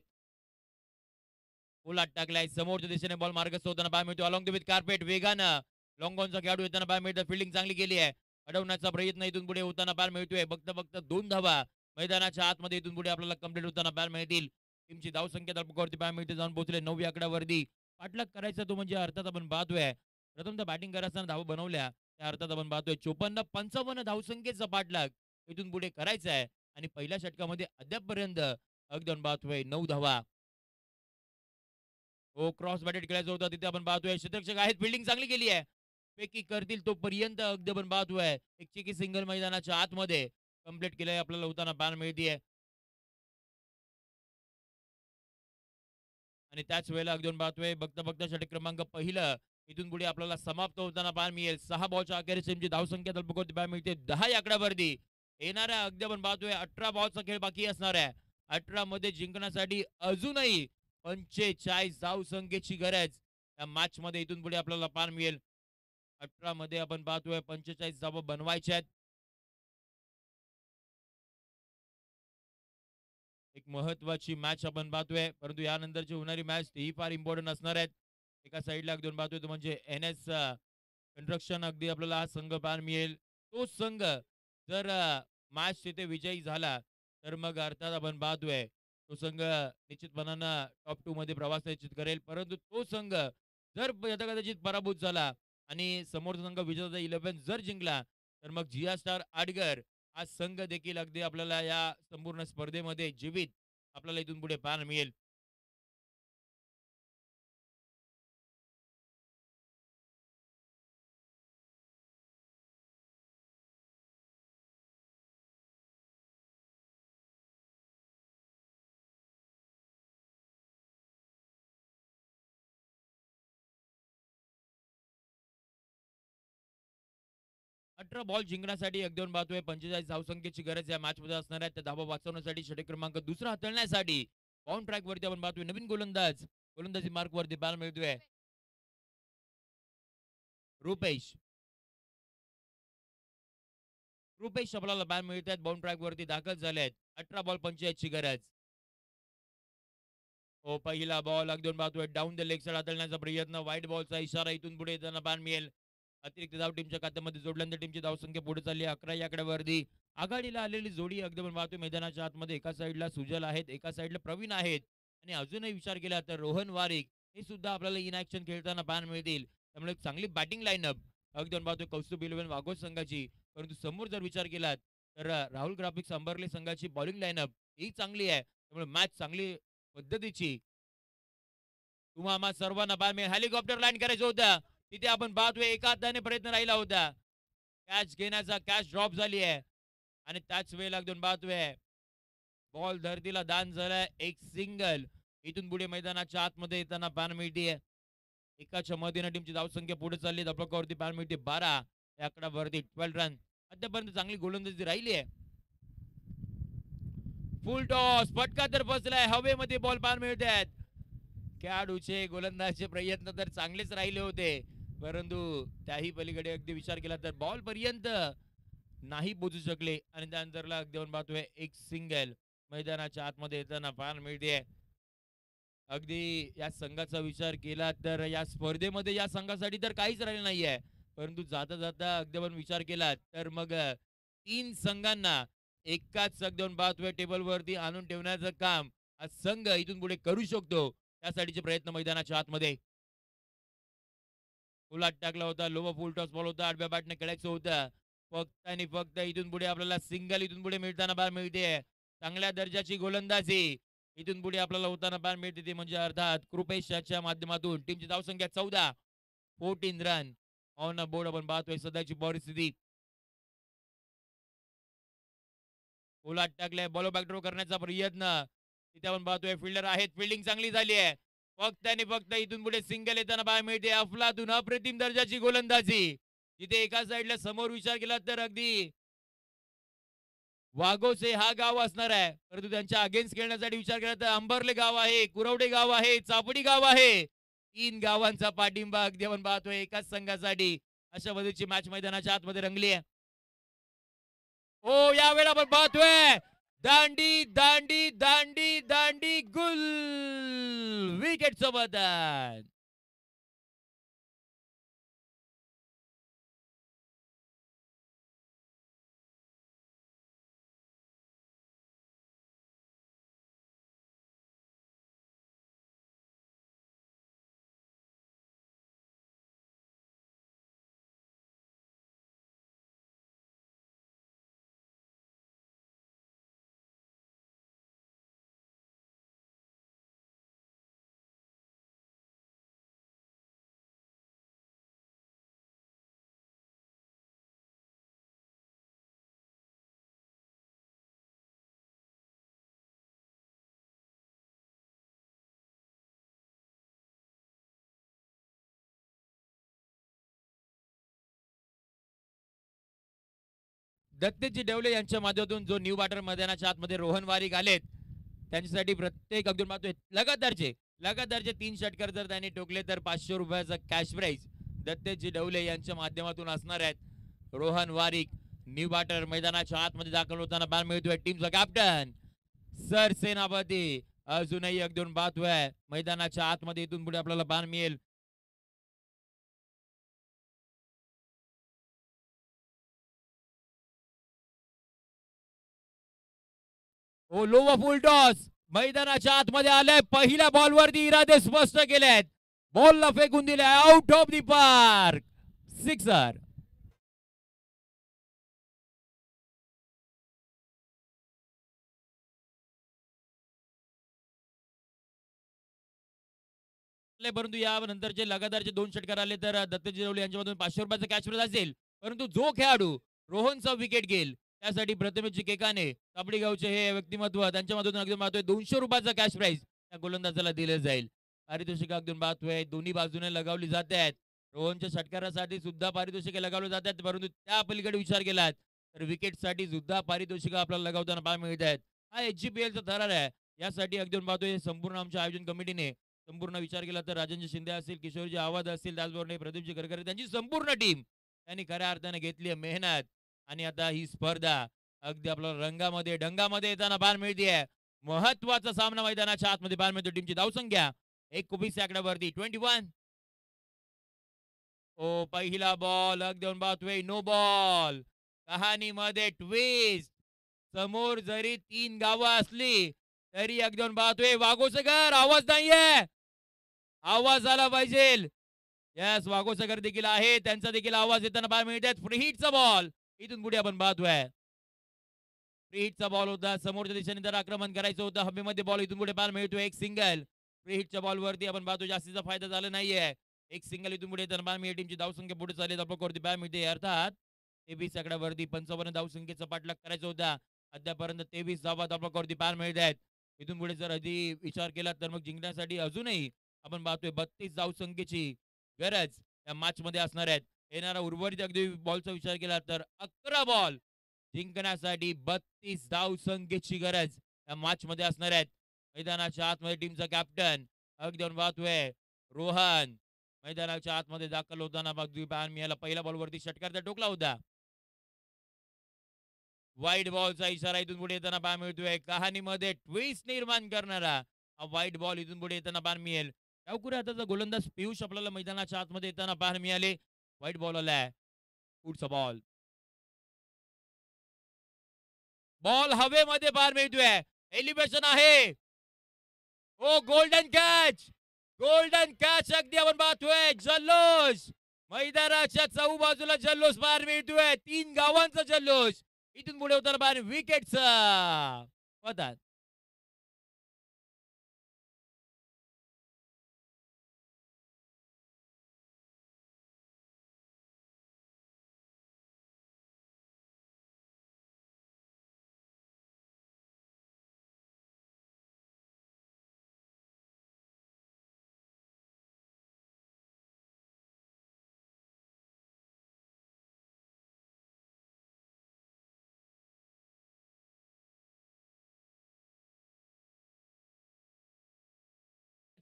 पोलाट टाकलाय. समोरच्या दिशेने बॉल मार्गस्थ होताना पाहायला मिळतो. अलॉंग द विथ कार्पेट वेगानं लॉंगॉनचा खेळाडू येताना पाहायला मिळतो. फिल्डिंग चांगली केली आहे. अडवण्याचा प्रयत्न इथून पुढे होताना पाहायला मिळतोय. बघता बघता 2 धावा मैदानाच्या आतमध्ये इथून पुढे आपल्याला कंप्लीट होताना पाहायला मिळतील. टीमची धावसंख्या धावपकावरती पाहायला मिळते, जाऊन पोहोचले 9 आकड्यावरती. पाठलाग करायचा तो म्हणजे अर्थात आपण पाहतोय प्रथमतः बॅटिंग करताना धावा बनवल्या, त्या अर्थात आपण पाहतोय 54-55 धावसंख्येचा पाठलाग इथून पुढे करायचा आहे आणि पहिल्या षटकामध्ये अद्यापपर्यंत अगदी आपण पाहतोय 9 धावा. हो, क्रॉस बॅटेड खेळायचं होतं, तिथे आपण पाहतोय क्षेत्ररक्षक आहेत. फिल्डिंग चांगली केली आहे. पेकी करतील तोपर्यंत अगदी आपण पाहतोय एक चिकी सिंगल मैदानाच्या आतमध्ये कंप्लीट केलंय आपल्याला होताना पाहायला मिळतीये. आणि त्याच वेळेला अगदी आपण पाहतोय बघता बघता षटक क्रमांक पहिलं इथून पुढे आपल्याला समाप्त होताना पाहायला मिळेल. 6 बॉलच्या अखेरीस टीमची धावसंख्या धावपकावरती पाहायला मिळते 10 आकड्यावरती. येणाऱ्या अगदी आपण पाहतोय 18 बॉलचा खेळ बाकी असणार आहे. 18 मध्ये जिंकण्यासाठी अजूनही 45 धावसंख्येची गरज या मॅच मध्ये इथून पुढे आपल्याला पाहायला मिळेल. 18 मध्ये आपण पाहतोय 45 धावा बनवायच्या आहेत. एक महत्वाची मॅच आपण पाहतोय, परंतु यानंतरची होणारी मॅच ही फार इम्पॉर्टंट असणार आहेत. एका साईडला अगदी पाहतोय तो म्हणजे एन-एस कन्स्ट्रक्शन अगदी आपल्याला हा संघ पाहायला मिळेल. तो संघ जर मॅच तिथे विजयी झाला तर मग अर्थात आपण पाहतोय तो संघ निश्चितपणानं टॉप 2 मध्ये प्रवास निश्चित करेल. परंतु तो संघ जर कदाचित पराभूत झाला आणि समोरचा संघ विजेता 11 जर जिंकला तर मग जिया स्टार आडगर हा संघ देखील अगदी आपल्याला या संपूर्ण स्पर्धेमध्ये जीवित आपल्याला इथून पुढे पाहायला मिळेल. 18 बॉल जिंकण्यासाठी 1-2 बाद 45 धावसंख्येची गरज या मॅच मध्ये असणार आहे. त्या धावा वाचवण्यासाठी षटक क्रमांक दुसरा हाताळण्यासाठी बाउंड ट्रॅक वरती आपण पाहतोय नवीन गोलंदाजी मार्क वरती पाहायला मिळतोय रुपेश आपल्याला बॅन मिळत आहेत. बाउंड ट्रॅक वरती दाखल झाले आहेत. 18 बॉल 45 ची गरज. हो पहिला बॉल 1-2 पाहतोय डाऊन द लेग साइड हाताळण्याचा प्रयत्न. व्हाईट बॉलचा इशारा इथून पुढे त्यांना बॅन मिळेल. अतिरिक्त धाव टीमच्या खात्यामध्ये जोडल्यानंतर टीमची धावसंख्या पुढे चालली 11 या आकड्यावरती. आघाडीला आलेली जोडी अगदी आपण पाहतोय मैदानाच्या आतमध्ये एका साईडला सुजल आहेत एका साईडला प्रवीण आहेत आणि अजूनही विचार केला तर रोहन वारिक हे सुद्धा आपल्याला इन ऍक्शन खेळताना पाहायला मिळतील. त्यामुळे एक चांगली बॅटिंग लाईनअप अगदी आपण पाहतोय कौस्तुभ 11 वाघोस संघाची. परंतु समोर जर विचार केला तर राहुल ग्राफिक्स अंबरले संघाची बॉलिंग लाईनअप ही चांगली आहे. त्यामुळे मॅच चांगली पद्धतीची तुम्हाला सर्वांना पाहायला हेलिकॉप्टर लँड करायचं होतं. तिथे आपण पाहतोय एका हाताने प्रयत्न राहिला होता कॅच घेण्याचा. कॅच ड्रॉप झाली आहे आणि त्याच वेळेला दोन पाहतोय बॉल धरतीला दान झालाय. एक सिंगल इथून पुढे मैदानाच्या आतमध्ये येताना पाहायला मिळते. एकाच्या मदतीने टीमची धावसंख्या पुढे चालली. धपकावरती पाहायला मिळते 12 या आकड्यावरती 12 रन. आतापर्यंत चांगली गोलंदाजी राहिली आहे. फुल टॉस फटका तर बसलाय हवेमध्ये बॉल पाहायला मिळत आहेत. खेळाडूचे गोलंदाजचे प्रयत्न तर चांगलेच राहिले होते परंतु त्याही पलीकडे अगदी विचार केला तर बॉल पर्यंत नाही पोहोचू शकले आणि त्यानंतरला अगदी आपण पाहतोय एक सिंगल मैदानाच्या आतमध्ये येताना पाहायला मिळते. अगदी या संघाचा विचार केला तर या स्पर्धेमध्ये या संघासाठी तर काहीच राहिलं नाहीये परंतु जाता जाता अगदी आपण विचार केला तर मग 3 संघांना एकाच अगदी आपण पाहतोय टेबल वरती आणून ठेवण्याचं काम हा संघ इथून पुढे करू शकतो. त्यासाठीचे प्रयत्न मैदानाच्या आतमध्ये. फुलात टाकला होता लोवा फुल टॉस बॉल होता. आडव्या बॅटने खेळायचं होतं फक्त आणि फक्त इथून पुढे आपल्याला सिंगल इथून पुढे मिळताना पाहायला मिळते. चांगल्या दर्जाची गोलंदाजी इथून पुढे आपल्याला होताना पाहायला मिळते ती म्हणजे अर्थात कृपेश याच्या माध्यमातून. टीमची धावसंख्या 14 रन ऑन बोर्ड आपण पाहतोय सध्याची परिस्थिती. फुलात टाकलाय बॉलो बॅकड्रॉ करण्याचा प्रयत्न. तिथे आपण पाहतोय फिल्डर आहेत. फिल्डिंग चांगली झाली आहे. फक्त आणि फक्त इथून पुढे सिंगल येताना पाहायला मिळते. अफलातून अप्रतिम दर्जाची गोलंदाजी. जिथे एका साईडला समोर विचार केला तर अगदी वाघोसे हा गाव असणार आहे परंतु त्यांच्या अगेन्स्ट खेळण्यासाठी विचार केला तर अंबरले गाव आहे कुरवडे गाव आहे चापडी गाव आहे. 3 गावांचा पाठिंबा अगदी आपण पाहतोय एकाच संघासाठी. अशा पद्धतीची मॅच मैदानाच्या आतमध्ये रंगली आहे. ओ यावेळेला आपण पाहतोय दांडी दांडी दांडी दांडी गुल विकेट सोबत. दत्तेजी डेवले यांच्या माध्यमातून जो न्यू बॅटर मैदानाच्या आतमध्ये रोहन वारिक आलेत त्यांच्यासाठी प्रत्येक अगदी पाहतोय लगातारचे 3 षटकार जर त्यांनी टोकले तर 500 रुपयाचा कॅश प्राइज दत्तेजी डेवले यांच्या माध्यमातून असणार आहेत. रोहन वारिक न्यू बॅटर मैदानाच्या आतमध्ये दाखल होताना पाहायला मिळतोय. टीमचा कॅप्टन सर सेनापती अजूनही एक दोन पाहतोय मैदानाच्या आतमध्ये इथून पुढे आपल्याला पाहायला मिळेल. ओ लोवा फुल टॉस मैदानाच्या आतमध्ये आलाय. पहिल्या बॉलवरती इरादे स्पष्ट केलेत. बॉलला फेकून दिले out of the park. Sixer. परंतु या नंतरचे लगातारचे 2 षटकार आले तर दत्तजी रवले यांच्यामधून 500 रुपयाचा कॅश प्राइज असेल. परंतु जो खेळाडू रोहनचा विकेट घेईल त्यासाठी प्रथमेशजी केकाने तापडी गावचे हे व्यक्तिमत्व त्यांच्यामधून अगदी पाहतोय 200 रुपयाचा कॅश प्राइज त्या गोलंदाजाला दिलं जाईल. पारितोषिक अगदी पाहतोय दोन्ही बाजूने लगावली जात आहेत. रोहनच्या षटकारासाठी सुद्धा पारितोषिके लगावली जात आहेत. परंतु त्या पलीकडे विचार केलात तर विकेटसाठी सुद्धा पारितोषिक आपल्याला लगावताना पाहायला मिळत आहेत. हा HGPLचा थरार आहे. यासाठी अगदी पाहतोय संपूर्ण आमच्या आयोजन कमिटीने संपूर्ण विचार केला तर राजनजी शिंदे असतील, किशोरजी आवाज असतील, त्याचबरोबर प्रदीपजी गडकरी त्यांची संपूर्ण टीम त्यांनी खऱ्या अर्थाने घेतली आहे मेहनत. आणि आता ही स्पर्धा अगदी आपल्याला रंगामध्ये डंगामध्ये येताना पाहायला मिळते. महत्वाचा सामना मैदानाच्या आतमध्ये पाहायला मिळतो. टीमची धावसंख्या 21 आकड्यावरती 21. ओ पहिला बॉल अगदी पाहतोय नो बॉल. कहाणीमध्ये ट्विस्ट. समोर जरी 3 गावं असली तरी अगदी पाहतोय वाघोसकर आवाज नाहीये. आवाज आला पाहिजे. यस वाघोसकर देखील आहे त्यांचा देखील आवाज येताना पाहायला मिळतात. फ्री हिटचा बॉल इथून पुढे आपण पाहतोय. फ्री हिटचा बॉल होता समोरच्या दिशेने तर आक्रमण करायचं होतं हवेमध्ये बॉल इथून पुढे पाहायला मिळतोय. एक सिंगल फ्री हिटच्या बॉलवरती आपण पाहतो जास्तीचा फायदा झाला नाहीये. एक सिंगल इथून पुढे येताना पाहायला मिळते. टीमची धावसंख्या पुढे चालली आपल्यावरती पाहायला मिळते. अर्थात 23 आकड्यावरती 55 धावसंख्येचा पाठलाग करायचा होता. अद्यापर्यंत 23 धावा आपल्यावरती पाहायला मिळत आहेत. इथून पुढे जर आधी विचार केला तर मग जिंकण्यासाठी अजूनही आपण पाहतोय 32 धावसंख्येची गरज या मॅच मध्ये असणार आहेत. येणारा उर्वरित अगदी बॉलचा विचार केला तर 11 बॉल जिंकण्यासाठी 32 धावसंख्येची गरज या मॅच मध्ये असणार आहेत. मैदानाच्या आतमध्ये टीमचा कॅप्टन अगदी पाहतोय रोहन मैदानाच्या आतमध्ये दाखल होताना मिळाला. पहिल्या बॉलवरती षटकार टोकला होता. वाईट बॉलचा इशारा इथून पुढे येताना पाहायला मिळतोय. कहाणीमध्ये ट्विस्ट निर्माण करणारा हा वाईट बॉल इथून पुढे येताना पाहायला मिळेल. डावखुरे हाताचा गोलंदाज पियुष आपल्याला मैदानाच्या आतमध्ये येताना पाहायला मिळाले. वाईट बॉल आलाय. पुढचा बॉल बॉल हवेमध्ये पाहायला मिळतोय. एलिव्हेशन आहे. ओ गोल्डन कॅच. गोल्डन कॅच अगदी आपण पाहतोय. जल्लोष मैदानाच्या चहूबाजूला जल्लोष पाहायला मिळतोय. 3 गावांचा जल्लोष इथून पुढे होताना पाहायला विकेटचा पतात.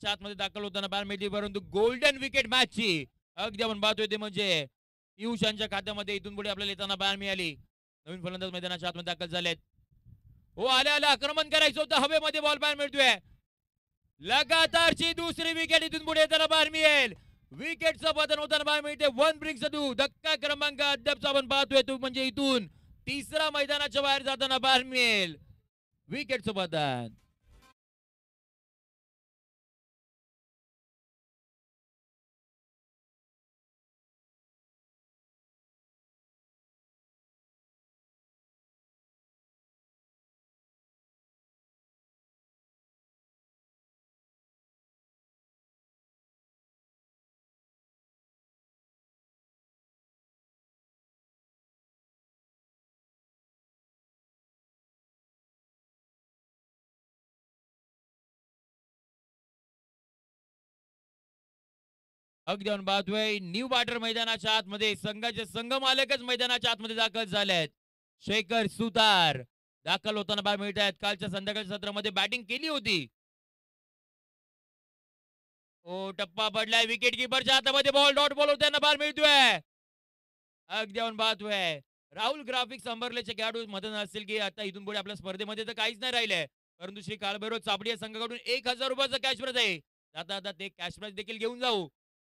आतमध्ये दाखल होताना पाहायला मिळते. परंतु गोल्डन विकेट मॅचची अगदी आपण पाहतोय ते म्हणजे पियुष यांच्या खात्यामध्ये इथून पुढे आपल्याला येताना पाहायला मिळाली. नवीन फलंदाज मैदानाच्या आतमध्ये दाखल झालेत. हो आल्या आल्या आक्रमण करायचं होतं हवेमध्ये बॉल पाहायला मिळतोय. लगातारची दुसरी विकेट इथून पुढे येताना पाहायला मिळेल. विकेटचं पतन होताना पाहायला मिळते. 1 ब्रिंग्स टू धक्का क्रमांक अद्याप आपण पाहतोय तो म्हणजे इथून तिसरा मैदानाच्या बाहेर जाताना पाहायला मिळेल. विकेटचं पतन. अगदी आपण पाहतोय न्यू वाटर मैदानाच्या आतमध्ये संघाचे संघ मालकच मैदानाच्या आतमध्ये दाखल झालेत. शेखर सुतार दाखल होताना पाहायला मिळत आहेत. कालच्या संध्याकाळच्या सत्रामध्ये बॅटिंग केली होती. ओ टप्पा पडलाय. विकेट किपरच्या हातामध्ये बॉल डॉट बॉल होताना पाहायला मिळतोय. अगदी आपण पाहतोय राहुल ग्राफिक्स अंबरलेचे खेळाडू मदत असतील की आता इथून पुढे आपल्या स्पर्धेमध्ये तर काहीच नाही राहिलंय. परंतु श्री काळभैरव चापडी या संघाकडून 1000 रुपयाचा कॅश प्राइज आहे. आता आता ते कॅश प्राइज देखील घेऊन जाऊ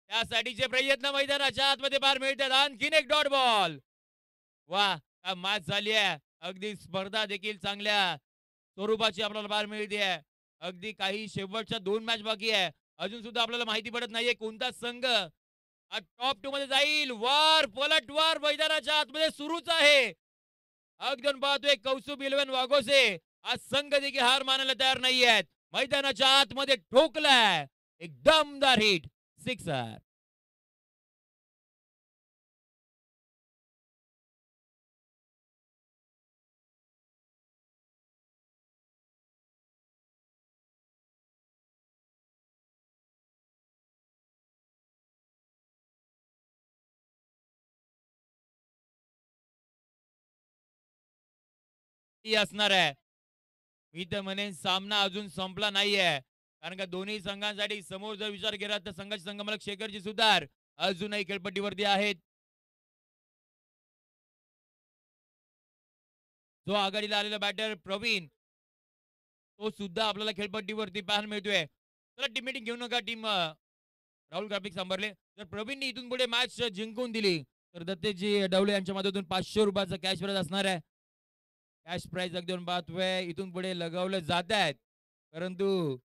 त्यासाठीचे प्रयत्न मैदानाच्या आतमध्ये पाहायला मिळतात. आणखीन एक डॉट बॉल. वा मॅच झाली आहे. अगदी स्पर्धा देखील चांगल्या स्वरूपाची आपल्याला पाहायला मिळते आहे. अगदी काही शेवटच्या 2 मॅच बाकी आहे. अजून सुद्धा आपल्याला माहिती पडत नाहीये कोणता संघ टॉप 2 मध्ये जाईल. वार पलटवार मैदानाच्या आतमध्ये सुरूच आहे. अगदी पाहतोय कौस्तुभ इलेव्हन वाघोसे आज संघ देखील हार मानायला तयार नाही आहेत. मैदानाच्या आतमध्ये ठोकलाय एक दमदार हिट सिक्सर. असणार आहे. मी तर म्हणेन सामना अजून संपला नाहीये. कारण का दोन्ही संघांसाठी समोर जर विचार केला तर संघाचे संगमलक शेखरजी सुधार अजूनही खेळपट्टीवरती आहेत. जो आघाडीला आलेला बॅटर प्रवीण तो सुद्धा आपल्याला खेळपट्टीवरती पाहायला मिळतोय. चला टीम मीटिंग घेऊ नका टीम राहुल ग्राफिक सांभाळले. जर प्रवीणने इथून पुढे मॅच जिंकून दिली तर दत्तेजी डवले यांच्या मदतून 500 रुपयाचा कॅश प्राइज असणार आहे. कॅश प्राइज अगदी पाहतोय इथून पुढे लगावले जात आहेत. परंतु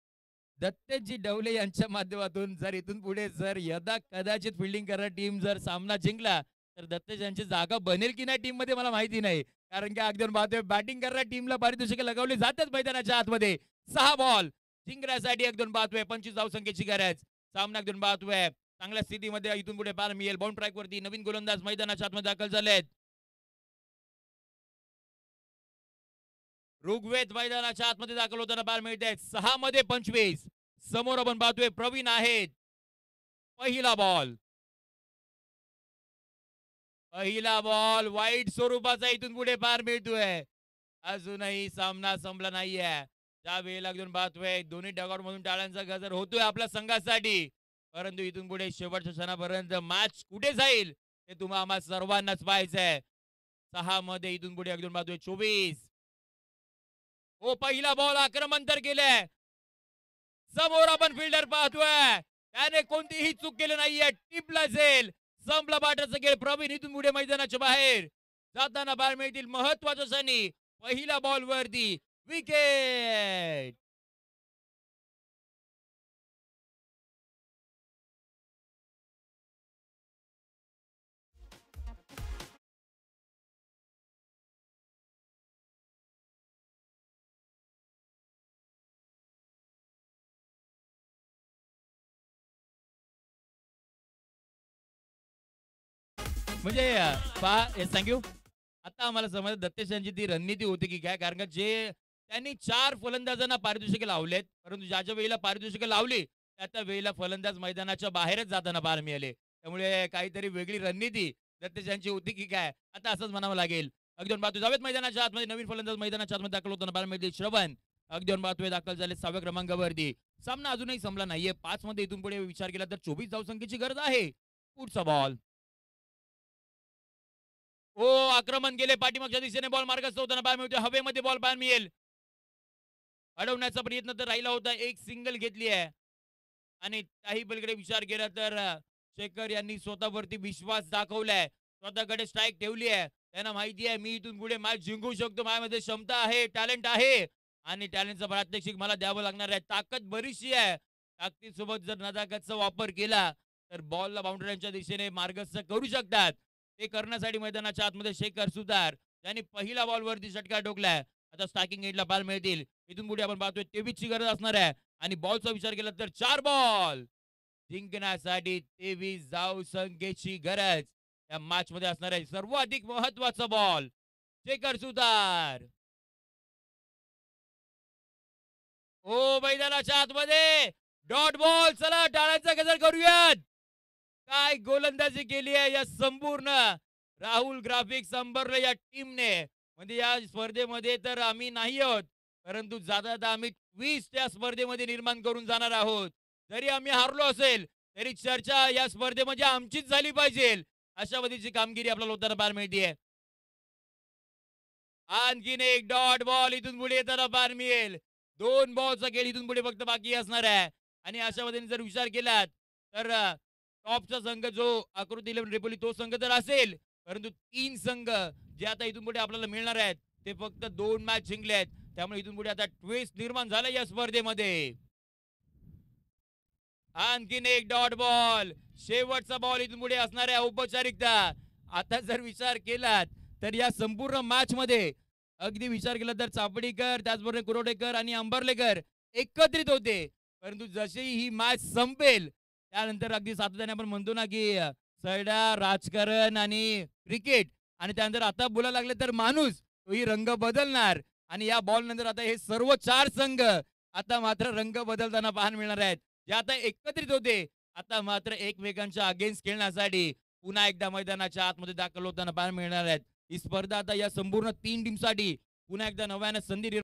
दत्तेजी डवले यांच्या माध्यमातून जर इथून पुढे जर यदा कदाचित फिल्डिंग करणारी टीम जर सामना जिंकला तर दत्तेजी यांची जागा बनेल की नाही टीम मध्ये मला माहिती नाही. कारण की अगदी पाहतोय बॅटिंग करणाऱ्या टीमला पारितोषिके लगावली जातात मैदानाच्या आतमध्ये. 6 बॉल जिंकण्यासाठी अगदी पाहतोय 25 धावसंख्येची गरज. सामना अगदी पाहतोय चांगल्या स्थितीमध्ये इथून पुढे पाहायला मिळेल. बाउंड ट्रॅक वरती नवीन गोलंदाज मैदानाच्या आतमध्ये दाखल झालेत. ऋग्वेद मैदानाच्या आतमध्ये दाखल होताना पाहायला मिळते. 6 मध्ये 25. समोर आपण पाहतोय प्रवीण आहेत. पहिला बॉल वाईट स्वरूपाचा इथून पुढे पार मिळतोय. अजूनही सामना संपला नाहीये. ज्या वेळेला घेऊन पाहतोय दोन्ही डगआउट मधून टाळ्यांचा गजर होतोय आपल्या संघासाठी. परंतु इथून पुढे शेवटच्या क्षणापर्यंत मॅच कुठे जाईल हे तुम्हाला आम्हा सर्वांनाच पाहायचंय. 6 मध्ये इथून पुढे अगदी पाहतोय 24. हो पहिला बॉल आक्रमण तर केलंय. समोर आपण फिल्डर पाहतोय त्याने कोणतीही चूक केली नाहीये. टिपला जाईल संपला बाटाचा खेळ. प्रवीण इथून पुढे मैदानाच्या बाहेर जाताना बाहेर मिळतील महत्वाच्या क्षणी. पहिला बॉल वरती विकेट. म्हणजे पहा थँक्यू. आता आम्हाला समज दत्तेश यांची ती रणनीती होती की काय. कारण का जे त्यांनी 4 फलंदाजांना पारितोषिके लावलेत. परंतु ज्या वेळेला पारितोषिके लावली त्या वेळेला फलंदाज मैदानाच्या बाहेरच जाताना पाहायला मिळाले. त्यामुळे काहीतरी वेगळी रणनीती दत्तेश यांची होती की काय आता असंच म्हणावं लागेल. अगदी बातू जावेद मैदानाच्या आतमध्ये नवीन फलंदाज मैदानाच्या आतमध्ये दाखल होताना पाहायला मिळते. श्रवण अगदी बातू दाखल झाले 6व्या क्रमांकावरती. सामना अजूनही संपला नाहीये. 5 मध्ये इथून पुढे विचार केला तर 24 धावसंख्येची गरज आहे. पुढचा बॉल ओ आक्रमण केले पाठीमागच्या दिशेने बॉल मार्गस्थ होताना पाहायला मिळतोय. हवेमध्ये बॉल पाहायला मिळेल. अडवण्याचा प्रयत्न तर राहिला होता. एक सिंगल घेतली आहे आणि त्याही पलीकडे विचार केला तर शेखर यांनी स्वतःवरती विश्वास दाखवलाय. स्वतःकडे स्ट्राईक ठेवली आहे. त्यांना माहिती आहे मी इथून पुढे मॅच जिंकू शकतो. माझ्यामध्ये क्षमता आहे टॅलेंट आहे आणि टॅलेंटचा प्रात्यक्षिक मला द्यावं लागणार आहे. ताकद बरीचशी आहे. ताकदीसोबत जर नजाकतचा वापर केला तर बॉलला बाउंड्रीच्या दिशेने मार्गस्थ करू शकतात. ते करण्यासाठी मैदानाच्या आतमध्ये शेखर सुधार त्यांनी पहिला बॉल वरती षटकार ठोकलाय. आता स्टार्टिंग एंडला बॉल मिळतील. इथून पुढे आपण पाहतोय 23 ची गरज असणार आहे आणि बॉलचा विचार केला तर 4 बॉल जिंकण्यासाठी 23 धावसंख्येची गरज या मॅच मध्ये असणार आहे. सर्वाधिक महत्वाचा बॉल शेखर सुधार. ओ मैदानाच्या आतमध्ये डॉट बॉल. चला टाळ्यांचा गजर करूयात. काय गोलंदाजी केली आहे या संपूर्ण राहुल ग्राफिक संबर्ल या टीमने. म्हणजे या स्पर्धेमध्ये तर आम्ही नाही आहोत परंतु जाता आम्ही 20 त्या स्पर्धेमध्ये निर्माण करून जाणार आहोत. जरी आम्ही हारलो असेल तरी चर्चा या स्पर्धेमध्ये आमचीच झाली पाहिजे. अशा पद्धतीची कामगिरी आपल्याला होताना पाहायला मिळते. आणखीन एक डॉट बॉल इथून पुढे येताना पाहायला मिळेल. 2 बॉलचा खेळ इथून पुढे फक्त बाकी असणार आहे आणि अशा पद्धतीने जर विचार केलात तर टॉपचा संघ जो आकृती 11 रेपोली तो संघ तर असेल परंतु 3 संघ जे आता इथून पुढे आपल्याला मिळणार आहेत ते फक्त 2 मॅच जिंकले आहेत. त्यामुळे इथून पुढे आता ट्विस्ट निर्माण झाला या स्पर्धेमध्ये. आणखीन एक डॉट बॉल. शेवटचा बॉल इथून पुढे असणार आहे औपचारिकता. आता जर विचार केलात तर या संपूर्ण मॅच मध्ये अगदी विचार केला तर चापडीकर, त्याचबरोबर कुरोडेकर आणि अंबर्लेकर एकत्रित होते. परंतु जशी ही मॅच संपेल त्यानंतर अगदी सातत्याने आपण म्हणतो ना की सैडा, राजकारण आणि क्रिकेट आणि त्यानंतर आता बोलायला लागले तर माणूस, तोही रंग बदलणार. आणि या बॉल नंतर आता हे सर्व 4 संघ आता मात्र रंग बदलताना पाहायला मिळणार आहेत. जे आता एकत्रित होते आता मात्र एकमेकांच्या अगेन्स्ट खेळण्यासाठी पुन्हा एकदा मैदानाच्या आतमध्ये दाखल होताना पाहायला मिळणार आहेत. ही स्पर्धा आता या संपूर्ण 3 टीमसाठी पुन्हा एकदा नव्याने संधी